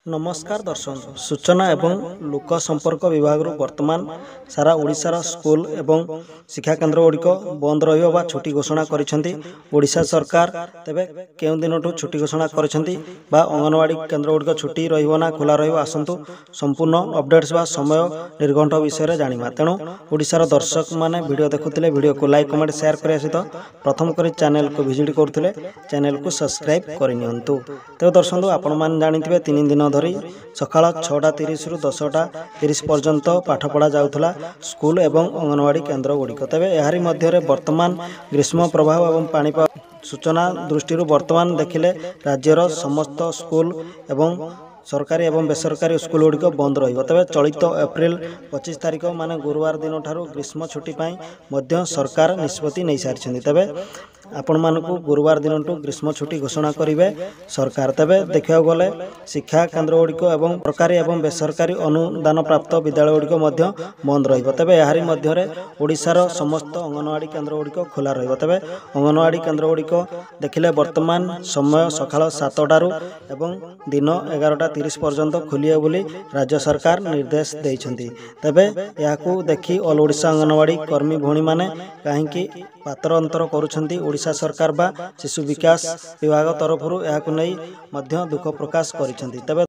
नमस्कार दर्शक सूचना एवं लोक संपर्क विभाग वर्तमान सारा ओडिशार स्कूल एवं शिक्षा केन्द्र गुड़िक बंद रहा छुट्टी घोषणा करिसेंती सरकार तेबे केउं दिनठू छुट्टी घोषणा करिसेंती बा अंगनवाड़ी केन्द्र गुड़िक छुट्टी रहिबो ना खुला रहिबो आसंतु संपूर्ण अपडेट्स बा समय निर्घंट विषय रे जानिबा। तेणु ओडिशार दर्शक माने वीडियो देखुथिले वीडियो को लाइक कमेंट शेयर करिया सहित प्रथम करी चैनल को विजिट करथिले चैनल को सब्सक्राइब करिनियंतु। तेबे दर्शक आपण मान जानिथिबे 3 दिन धरी सकाळ 6:30 रु 10:30 पर्यंत पाठ पढ़ा जाउथला स्कूल एवं अंगनवाड़ी केन्द्र गुड़िक। तेबे एहारी मध्य वर्तमान ग्रीष्म प्रभाव एवं पाणीपाग सूचना दृष्टि वर्तमान देखिले राज्यर समस्त स्कूल एवं सरकारी एवं बेसरकारी स्कूल गुड़िक बंद रहिबो। तबे चलित एप्रिल 25 तारिख माने गुरुवार दिन ठारू ग्रीष्म छुट्टी पाई मध्य सरकार निष्पत्ति नहीं सारिछन्ती। तबे आपण मानकु गुरुवार दिन ग्रीष्म छुट्टी घोषणा करिवे सरकार। तबे देखिया गले शिक्षा केन्द्र गुड़िक एवं सरकारी एवं बेसरकारी अनुदान प्राप्त विद्यालय गुड़िक मध्य बंद रहिबो। तबे एहारी मध्य ओडिशार समस्त अंगनवाड़ी केन्द्र गुड़िक खोला रहिबो। तबे अंगनवाड़ी केन्द्र गुड़िक देखिले वर्तमान समय सकाळ 7टारू एवं दिन 11:30 पर्यंत खोलिए बोली राज्य सरकार निर्देश देइछन्ती। तबे याकू देखि ऑल ओडिशा अंगनवाड़ी कर्मी भौणी माने काहेकि पातर अंतर करुछन्ती ओडिशा सरकार बा शिशु विकास विभाग तरफरु याकू नै मध्य दुख प्रकाश करिछन्ती। तबे